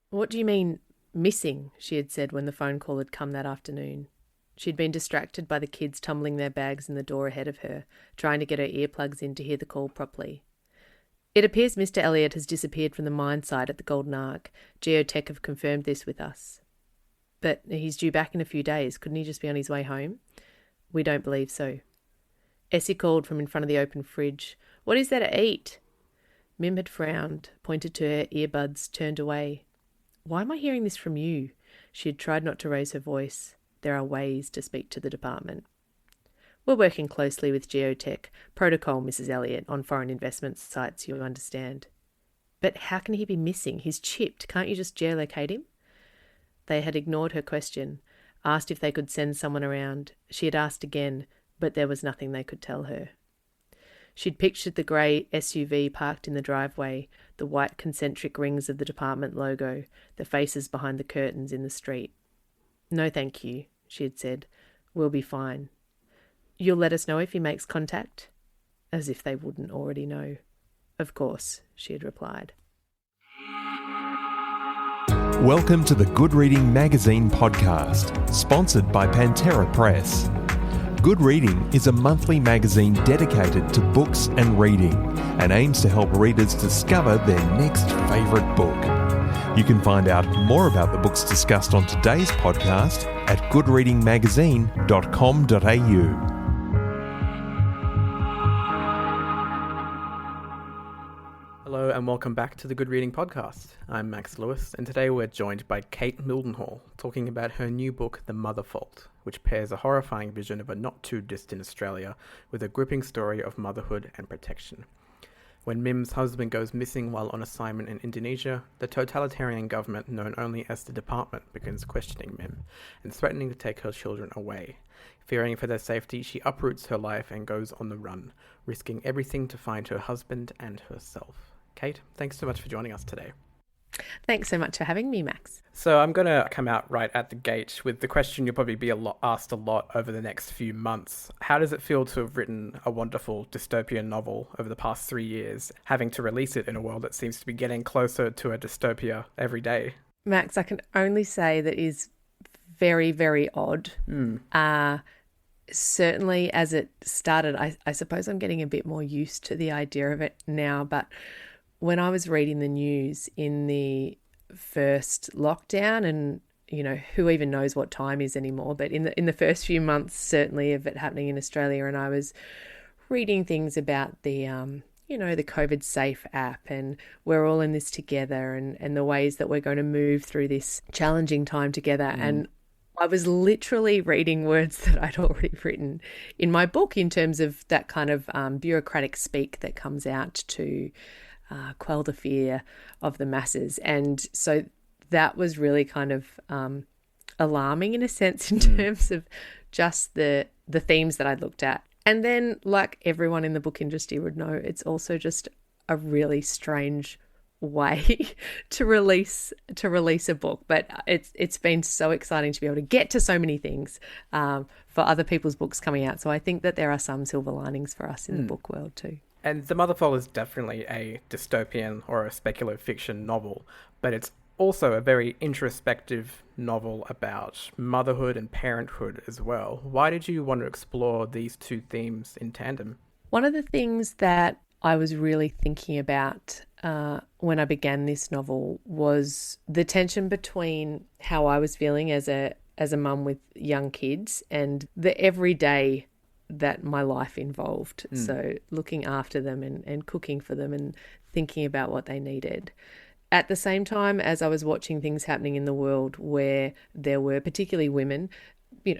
What do you mean, missing? She had said when the phone call had come that afternoon. She'd been distracted by the kids tumbling their bags in the door ahead of her, trying to get her earplugs in to hear the call properly. It appears Mr. Elliot has disappeared from the mine site at the Golden Ark. Geotech have confirmed this with us. But he's due back in a few days. Couldn't he just be on his way home? We don't believe so. Essie called from in front of the open fridge. What is there to eat? Mim had frowned, pointed to her earbuds, turned away. Why am I hearing this from you? She had tried not to raise her voice. There are ways to speak to the department. We're working closely with Geotech. Protocol, Mrs. Elliot, on foreign investment sites, you understand. But how can he be missing? He's chipped. Can't you just geolocate him? They had ignored her question, asked if they could send someone around. She had asked again, but there was nothing they could tell her. She'd pictured the grey SUV parked in the driveway, the white concentric rings of the department logo, the faces behind the curtains in the street. No, thank you, she had said. We'll be fine. You'll let us know if he makes contact? As if they wouldn't already know. Of course, she had replied. Welcome to the Good Reading Magazine podcast, sponsored by Pantera Press. Good Reading is a monthly magazine dedicated to books and reading and aims to help readers discover their next favourite book. You can find out more about the books discussed on today's podcast at goodreadingmagazine.com.au. Hello and welcome back to the Good Reading Podcast. I'm Max Lewis, and today we're joined by Kate Mildenhall, talking about her new book, The Mother Fault, which pairs a horrifying vision of a not-too-distant Australia with a gripping story of motherhood and protection. When Mim's husband goes missing while on assignment in Indonesia, the totalitarian government known only as the Department begins questioning Mim and threatening to take her children away. Fearing for their safety, she uproots her life and goes on the run, risking everything to find her husband and herself. Kate, thanks so much for joining us today. Thanks so much for having me, Max. So I'm going to come out right at the gate with the question you'll probably be asked a lot over the next few months. How does it feel to have written a wonderful dystopian novel over the past 3 years, having to release it in a world that seems to be getting closer to a dystopia every day? Max, I can only say that is very, very odd. Certainly as it started, I suppose I'm getting a bit more used to the idea of it now, but when I was reading the news in the first lockdown, and you know, who even knows what time is anymore, but in the first few months certainly of it happening in Australia, and I was reading things about the the COVID Safe app, and we're all in this together, and the ways that we're going to move through this challenging time together. And I was literally reading words that I'd already written in my book in terms of that kind of bureaucratic speak that comes out to quell the fear of the masses. And so that was really kind of alarming in a sense in terms of just the themes that I looked at. And then, like everyone in the book industry would know, it's also just a really strange way to release a book. But it's been so exciting to be able to get to so many things for other people's books coming out. So I think that there are some silver linings for us in the book world too. And The Mother Fault is definitely a dystopian or a speculative fiction novel, but it's also a very introspective novel about motherhood and parenthood as well. Why did you want to explore these two themes in tandem? One of the things that I was really thinking about when I began this novel was the tension between how I was feeling as a mum with young kids and the everyday that my life involved. So looking after them and cooking for them and thinking about what they needed. At the same time as I was watching things happening in the world where there were particularly women,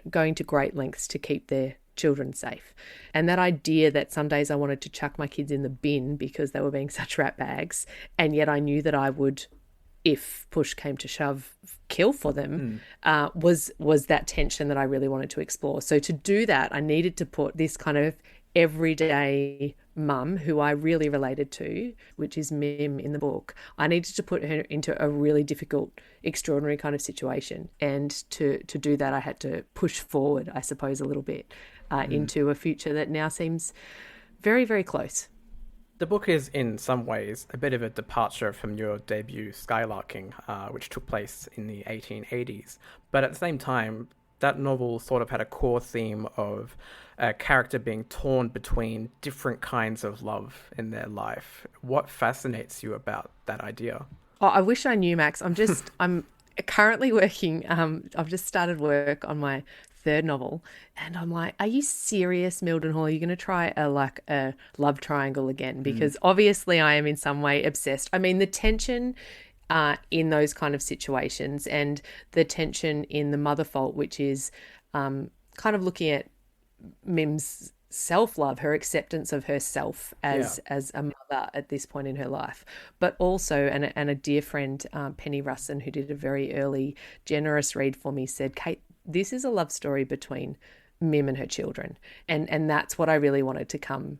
going to great lengths to keep their children safe. And that idea that some days I wanted to chuck my kids in the bin because they were being such rat bags, and yet I knew that I would, if push came to shove, kill for them, was that tension that I really wanted to explore. So to do that, I needed to put this kind of everyday mum who I really related to, which is Mim in the book. I needed to put her into a really difficult, extraordinary kind of situation. And to do that, I had to push forward, I suppose, a little bit into a future that now seems very, very close. The book is, in some ways, a bit of a departure from your debut Skylarking, which took place in the 1880s. But at the same time, that novel sort of had a core theme of a character being torn between different kinds of love in their life. What fascinates you about that idea? Oh, I wish I knew, Max. I'm currently working, I've just started work on my third novel, and I'm like, are you serious, Mildenhall? Are you going to try a love triangle again? Because obviously I am in some way obsessed. I mean, the tension in those kind of situations, and the tension in The Mother Fault, which is kind of looking at Mim's self-love, her acceptance of herself as a mother at this point in her life, but also, and a dear friend, Penny Russin, who did a very early generous read for me, said, Kate, this is a love story between Mim and her children, and that's what I really wanted to come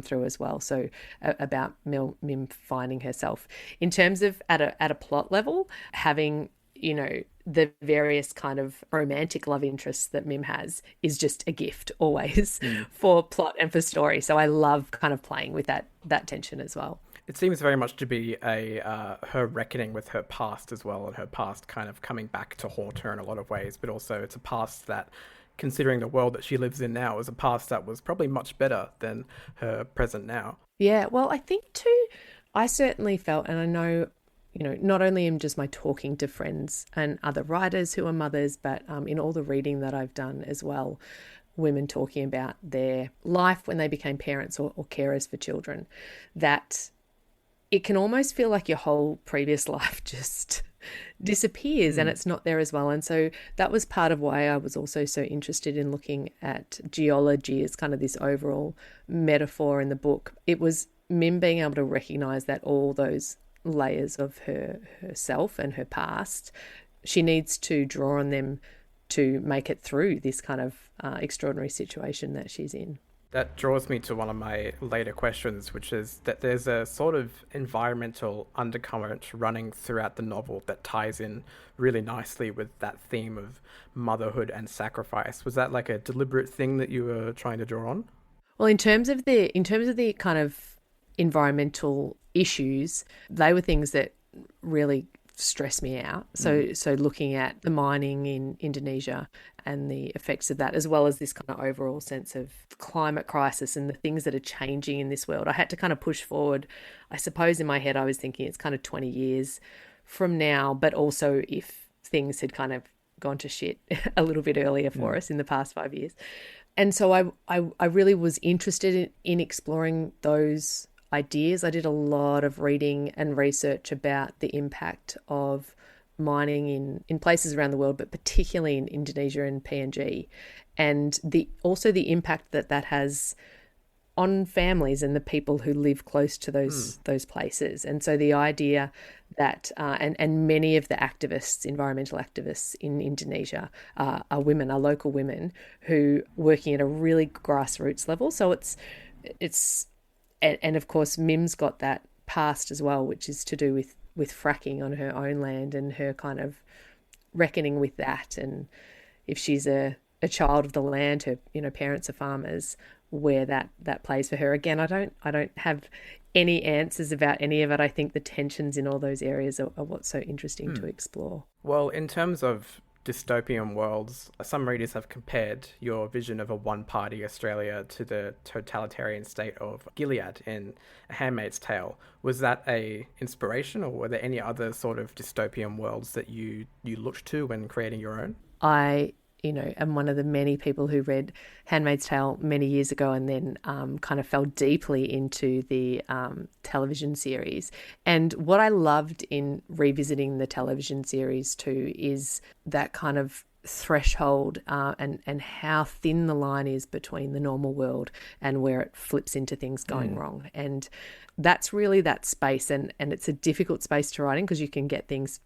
through as well. So about Mim finding herself in terms of at a plot level, having, you know, the various kind of romantic love interests that Mim has is just a gift always for plot and for story. So I love kind of playing with that tension as well. It seems very much to be her reckoning with her past as well, and her past kind of coming back to haunt her in a lot of ways, but also it's a past that, considering the world that she lives in now, is a past that was probably much better than her present now. Yeah, well, I think too, I certainly felt, and I know, you know, not only am just my talking to friends and other writers who are mothers, but in all the reading that I've done as well, women talking about their life when they became parents or carers for children, that it can almost feel like your whole previous life just disappears and it's not there as well. And so that was part of why I was also so interested in looking at geology as kind of this overall metaphor in the book. It was Mim being able to recognize that all those layers of herself and her past, she needs to draw on them to make it through this kind of extraordinary situation that she's in. That draws me to one of my later questions, which is that there's a sort of environmental undercurrent running throughout the novel that ties in really nicely with that theme of motherhood and sacrifice. Was that like a deliberate thing that you were trying to draw on? Well, in terms of the kind of environmental issues, they were things that really stress me out. So looking at the mining in Indonesia and the effects of that, as well as this kind of overall sense of climate crisis and the things that are changing in this world, I had to kind of push forward. I suppose in my head I was thinking it's kind of 20 years from now, but also if things had kind of gone to shit a little bit earlier for us in the past 5 years. And so I really was interested in exploring those ideas. I did a lot of reading and research about the impact of mining in places around the world, but particularly in Indonesia and PNG, and also the impact that has on families and the people who live close to those places. And so the idea that and many of the activists, environmental activists in Indonesia are women, are local women who working at a really grassroots level. So it's and of course Mim's got that past as well, which is to do with fracking on her own land and her kind of reckoning with that. And if she's a child of the land, her parents are farmers, where that plays for her. Again, I don't have any answers about any of it. I think the tensions in all those areas are what's so interesting to explore. Well, in terms of dystopian worlds, some readers have compared your vision of a one-party Australia to the totalitarian state of Gilead in A Handmaid's Tale. Was that a inspiration, or were there any other sort of dystopian worlds that you looked to when creating your own? I am one of the many people who read Handmaid's Tale many years ago and then kind of fell deeply into the television series. And what I loved in revisiting the television series too is that kind of threshold and how thin the line is between the normal world and where it flips into things going wrong. And that's really that space. And it's a difficult space to write in because you can get things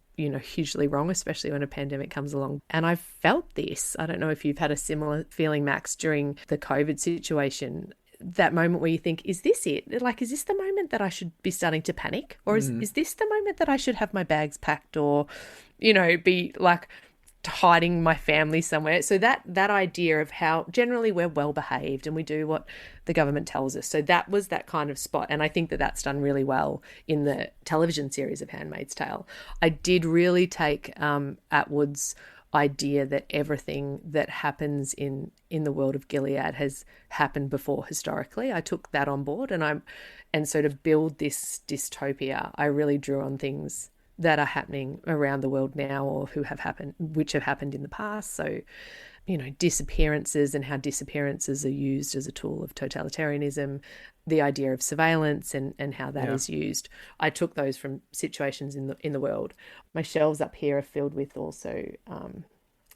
hugely wrong, especially when a pandemic comes along. And I felt this. I don't know if you've had a similar feeling, Max, during the COVID situation, that moment where you think, is this it? Like, is this the moment that I should be starting to panic? Or is this the moment that I should have my bags packed or, be like hiding my family somewhere. So that idea of how generally we're well behaved and we do what the government tells us. So that was that kind of spot. And I think that that's done really well in the television series of Handmaid's Tale. I did really take Atwood's idea that everything that happens in the world of Gilead has happened before historically. I took that on board, and so to build this dystopia, I really drew on things that are happening around the world now or which have happened in the past. So, disappearances and how disappearances are used as a tool of totalitarianism, the idea of surveillance and how that is used. I took those from situations in the world. My shelves up here are filled with also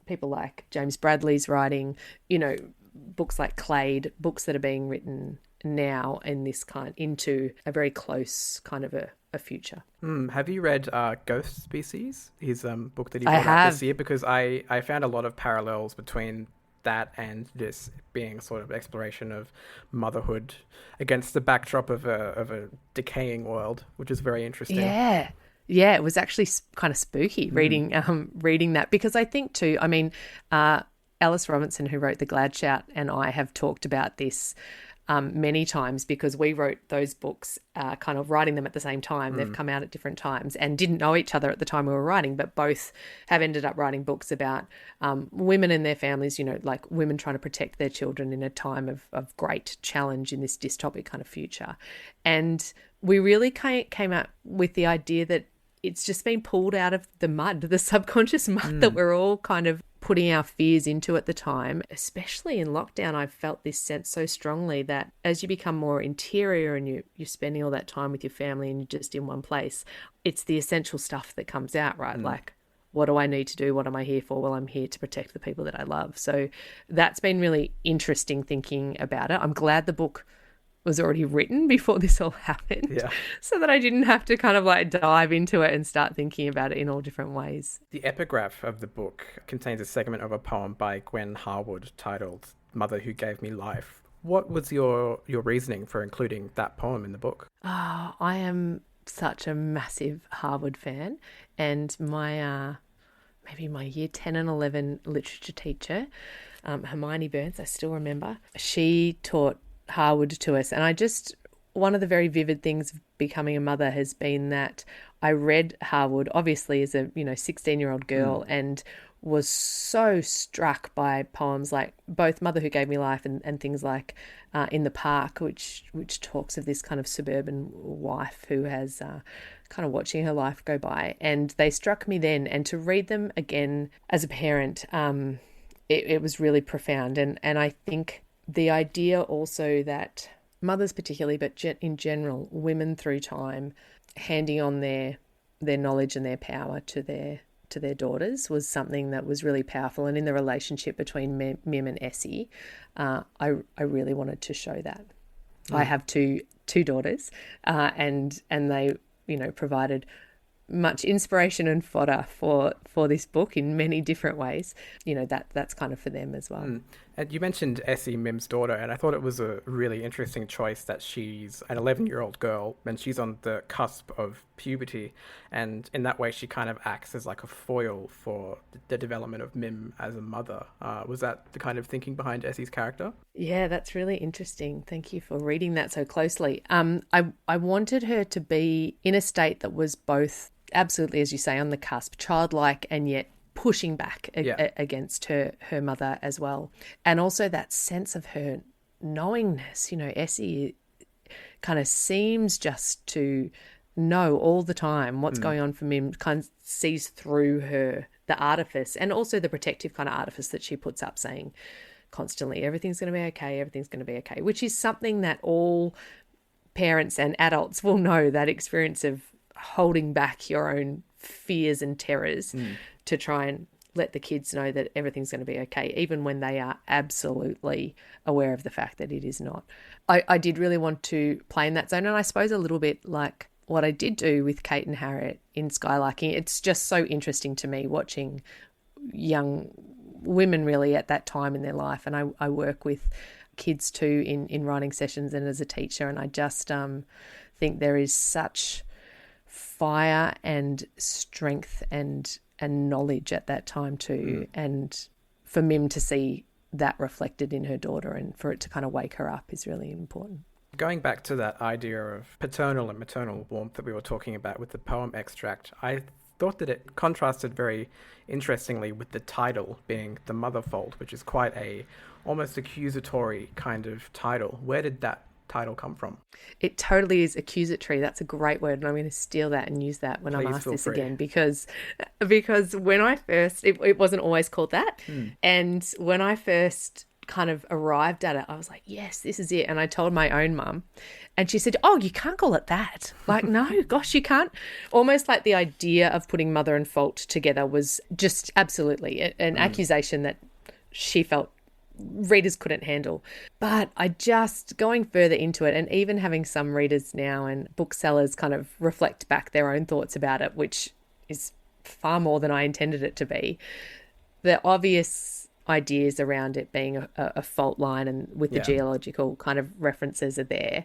people like James Bradley's writing, books like Clade, books that are being written now in this into a very close kind of a future. Have you read Ghost Species, his book that he brought out this year? Because I found a lot of parallels between that and this being sort of exploration of motherhood against the backdrop of a decaying world, which is very interesting. Yeah, it was actually kind of spooky reading that, because I think too, Alice Robinson, who wrote The Glad Shout, and I have talked about this many times, because we wrote those books kind of writing them at the same time. They've come out at different times and didn't know each other at the time we were writing, but both have ended up writing books about women and their families, like women trying to protect their children in a time of great challenge in this dystopic kind of future. And we really came up with the idea that it's just been pulled out of the mud, the subconscious mud that we're all kind of putting our fears into at the time. Especially in lockdown, I've felt this sense so strongly that as you become more interior and you're spending all that time with your family and you're just in one place, it's the essential stuff that comes out, right? Like, what do I need to do? What am I here for? Well, I'm here to protect the people that I love. So that's been really interesting thinking about it. I'm glad the book was already written before this all happened, so that I didn't have to kind of like dive into it and start thinking about it in all different ways. The epigraph of the book contains a segment of a poem by Gwen Harwood titled Mother Who Gave Me Life. What was your reasoning for including that poem in the book? Oh, I am such a massive Harwood fan, and my maybe my year 10 and 11 literature teacher, Hermione Burns, I still remember, she taught Harwood to us, and one of the very vivid things of becoming a mother has been that I read Harwood obviously as a 16-year-old girl and was so struck by poems like both Mother Who Gave Me Life and things like In the Park, which talks of this kind of suburban wife who has kind of watching her life go by, and they struck me then. And to read them again as a parent, it was really profound. And I think the idea also that mothers particularly, but in general, women through time, handing on their knowledge and their power to their daughters was something that was really powerful. And in the relationship between Mim and Essie, I really wanted to show that. I have two daughters, and they provided much inspiration and fodder for this book in many different ways. That's kind of for them as well. And you mentioned Essie, Mim's daughter, and I thought it was a really interesting choice that she's an 11-year-old girl and she's on the cusp of puberty, and in that way she kind of acts as like a foil for the development of Mim as a mother. Was that the kind of thinking behind Essie's character? Yeah, that's really interesting. Thank you for reading that so closely. I wanted her to be in a state that was both absolutely, as you say, on the cusp, childlike and yet pushing back against her mother as well. And also that sense of her knowingness. Essie kind of seems just to know all the time what's going on for Mim, kind of sees through the artifice and also the protective kind of artifice that she puts up, saying constantly, everything's going to be okay, which is something that all parents and adults will know, that experience of holding back your own fears and terrors to try and let the kids know that everything's going to be okay, even when they are absolutely aware of the fact that it is not. I did really want to play in that zone, and I suppose a little bit like what I did do with Kate and Harriet in Skylarking. It's just so interesting to me watching young women really at that time in their life, and I work with kids too in writing sessions and as a teacher, and I just think there is such fire and strength and knowledge at that time too. And for Mim to see that reflected in her daughter and for it to kind of wake her up is really important. Going back to that idea of paternal and maternal warmth that we were talking about with the poem extract, I thought that it contrasted very interestingly with the title being The Mother Fault, which is quite a almost accusatory kind of title. Where did that title come from? It totally is accusatory. That's a great word, and I'm going to steal that and use that when I'm asked this again, because when I first, it wasn't always called that. And when I first kind of arrived at it, I was like, yes, this is it. And I told my own mum, and she said, oh, you can't call it that. Like, no, gosh, you can't. Almost like the idea of putting mother and fault together was just absolutely an accusation that she felt readers couldn't handle. But I just, going further into it, and even having some readers now and booksellers kind of reflect back their own thoughts about it, which is far more than I intended it to be, the obvious ideas around it being a fault line and with the geological kind of references are there.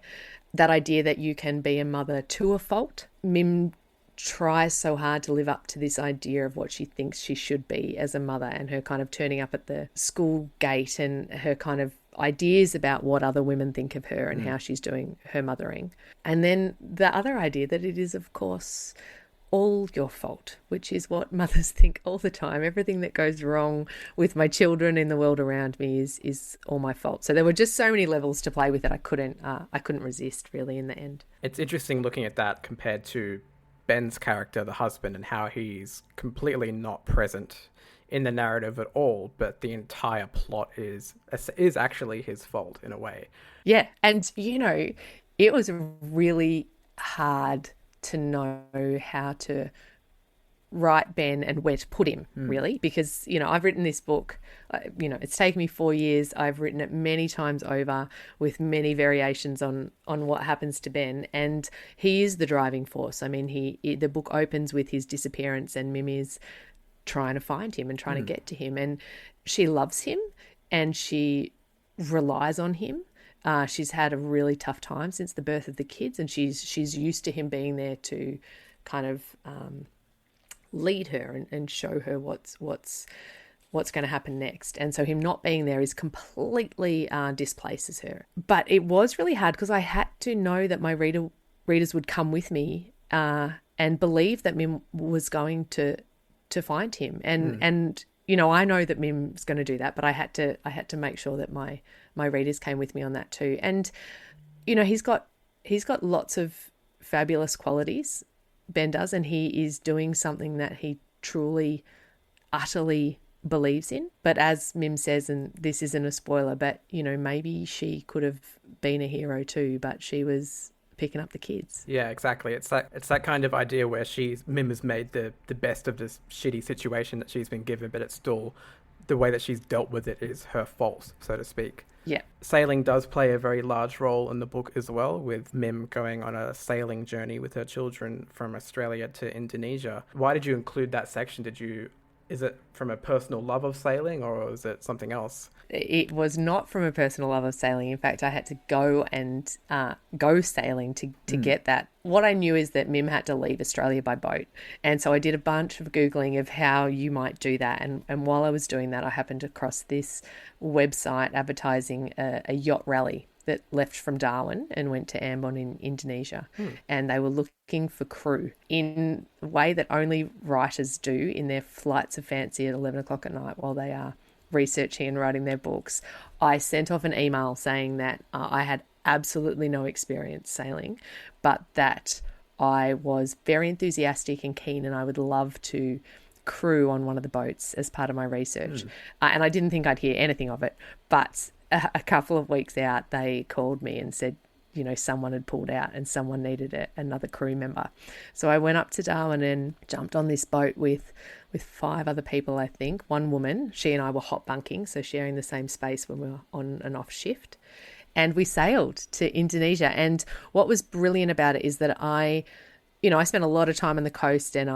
That idea that you can be a mother to a fault. Mim tries so hard to live up to this idea of what she thinks she should be as a mother, and her kind of turning up at the school gate and her kind of ideas about what other women think of her and how she's doing her mothering. And then the other idea that it is, of course, all your fault, which is what mothers think all the time. Everything that goes wrong with my children in the world around me is all my fault. So there were just so many levels to play with it. I couldn't resist really in the end. It's interesting looking at that compared to Ben's character, the husband, and how he's completely not present in the narrative at all, but the entire plot is actually his fault in a way. Yeah, and it was really hard to know how to write Ben and where to put him, really, because I've written this book, it's taken me 4 years. I've written it many times over with many variations on what happens to Ben, and he is the driving force. I mean, the book opens with his disappearance, and Mim is trying to find him and trying to get to him, and she loves him and she relies on him. She's had a really tough time since the birth of the kids, and she's used to him being there to kind of lead her and show her what's going to happen next. And so him not being there is completely displaces her. But it was really hard because I had to know that my readers would come with me and believe that Mim was going to find him. And I know that Mim's going to do that, but I had to make sure that my readers came with me on that too. And he's got lots of fabulous qualities, Ben does, and he is doing something that he truly, utterly believes in. But as Mim says, and this isn't a spoiler, but maybe she could have been a hero too, but she was picking up the kids. Yeah, exactly. It's that kind of idea where Mim has made the best of this shitty situation that she's been given, but it's still the way that she's dealt with it is her fault, so to speak. Yeah. Sailing does play a very large role in the book as well, with Mim going on a sailing journey with her children from Australia to Indonesia. Why did you include that section? Is it from a personal love of sailing, or is it something else? It was not from a personal love of sailing. In fact, I had to go and go sailing to get that. What I knew is that Mim had to leave Australia by boat. And so I did a bunch of Googling of how you might do that. And while I was doing that, I happened across this website advertising a yacht rally that left from Darwin and went to Ambon in Indonesia. And they were looking for crew in a way that only writers do in their flights of fancy at 11 o'clock at night while they are researching and writing their books. I sent off an email saying that I had absolutely no experience sailing, but that I was very enthusiastic and keen, and I would love to crew on one of the boats as part of my research. And I didn't think I'd hear anything of it, but a couple of weeks out, they called me and said, someone had pulled out and someone needed another crew member. So I went up to Darwin and jumped on this boat with 5 other people, I think. One woman, she and I were hot bunking, so sharing the same space when we were on and off shift. And we sailed to Indonesia. And what was brilliant about it is that I spent a lot of time on the coast, and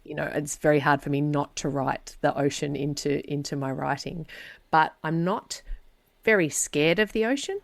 it's very hard for me not to write the ocean into my writing. But I'm not very scared of the ocean,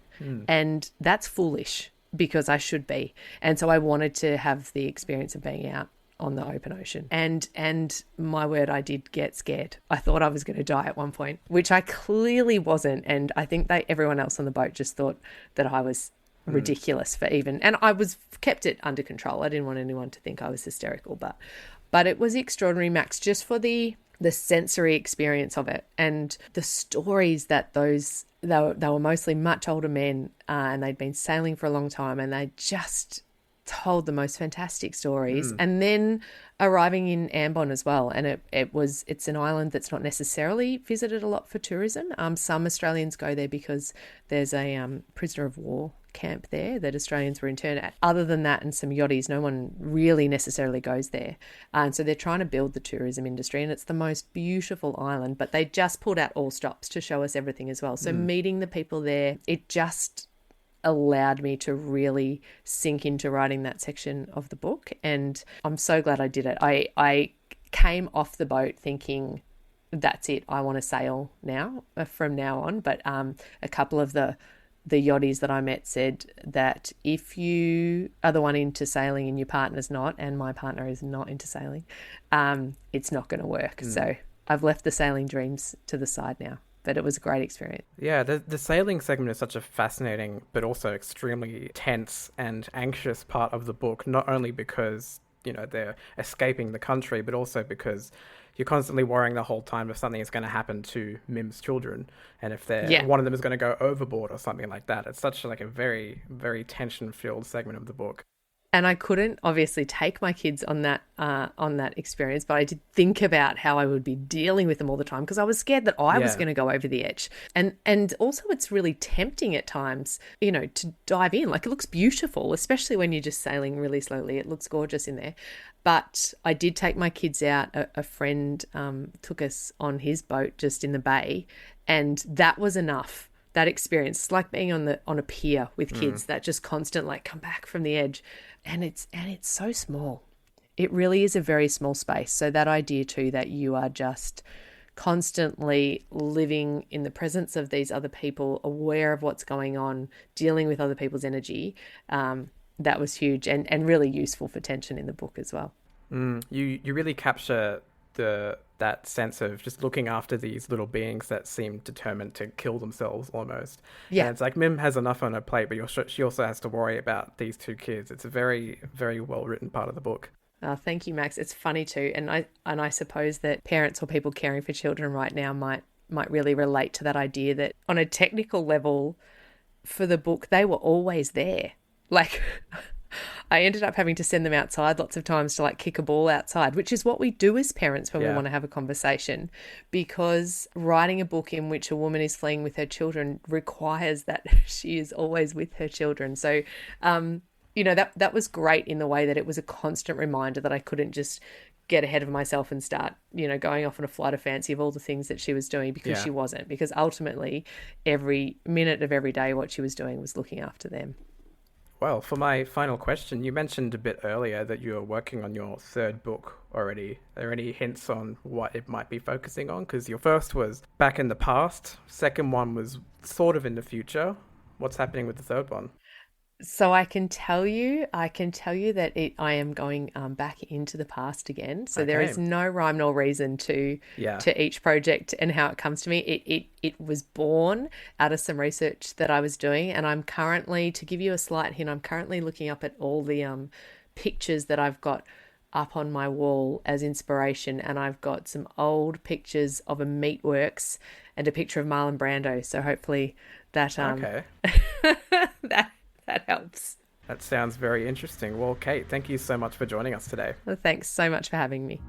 and that's foolish. because I should be. And so I wanted to have the experience of being out on the open ocean. And my word, I did get scared. I thought I was going to die at one point, which I clearly wasn't. And I think everyone else on the boat just thought that I was ridiculous for even, and I was kept it under control. I didn't want anyone to think I was hysterical, but it was extraordinary, Max, just for the sensory experience of it and the stories that they were mostly much older men, and they'd been sailing for a long time, and they just told the most fantastic stories. And then arriving in Ambon as well, and it's an island that's not necessarily visited a lot for tourism. Some Australians go there because there's a prisoner of war camp there that Australians were interned at. Other than that, and some yachties, no one really necessarily goes there. And so they're trying to build the tourism industry, and it's the most beautiful island, but they just pulled out all stops to show us everything as well. So meeting the people there, it just allowed me to really sink into writing that section of the book, and I'm so glad I did it. I came off the boat thinking, that's it, I want to sail now, from now on. But a couple of the yachties that I met said that if you are the one into sailing and your partner's not, and my partner is not into sailing, it's not going to work. So I've left the sailing dreams to the side now. But it was a great experience. Yeah, the sailing segment is such a fascinating but also extremely tense and anxious part of the book, not only because, they're escaping the country, but also because you're constantly worrying the whole time if something is going to happen to Mim's children, and if one of them is going to go overboard or something like that. It's such a very, very tension-filled segment of the book. And I couldn't obviously take my kids on that experience, but I did think about how I would be dealing with them all the time because I was scared that I was going to go over the edge. And also it's really tempting at times, to dive in. Like, it looks beautiful, especially when you're just sailing really slowly. It looks gorgeous in there. But I did take my kids out. A friend took us on his boat just in the bay, and that was enough. That experience, it's like being on a pier with kids, that just constant come back from the edge. And it's so small. It really is a very small space. So that idea too, that you are just constantly living in the presence of these other people, aware of what's going on, dealing with other people's energy, that was huge and really useful for tension in the book as well. You really capture that sense of just looking after these little beings that seem determined to kill themselves almost. Yeah. And it's like Mim has enough on her plate, but she also has to worry about these two kids. It's a very, very well written part of the book. Thank you, Max. It's funny too. And I suppose that parents or people caring for children right now might really relate to that idea that on a technical level for the book, they were always there. I ended up having to send them outside lots of times to kick a ball outside, which is what we do as parents when we want to have a conversation, because writing a book in which a woman is fleeing with her children requires that she is always with her children. So, that was great in the way that it was a constant reminder that I couldn't just get ahead of myself and start, going off on a flight of fancy of all the things that she was doing, because she wasn't, because ultimately every minute of every day what she was doing was looking after them. Well, for my final question, you mentioned a bit earlier that you were working on your third book already. Are there any hints on what it might be focusing on? Because your first was back in the past. Second one was sort of in the future. What's happening with the third one? So I can tell you that I am going back into the past again. So there is no rhyme nor reason to each project and how it comes to me. It was born out of some research that I was doing, and I'm currently, to give you a slight hint, I'm currently looking up at all the pictures that I've got up on my wall as inspiration, and I've got some old pictures of a meatworks and a picture of Marlon Brando. So hopefully that that helps. That sounds very interesting. Well, Kate, thank you so much for joining us today. Well, thanks so much for having me.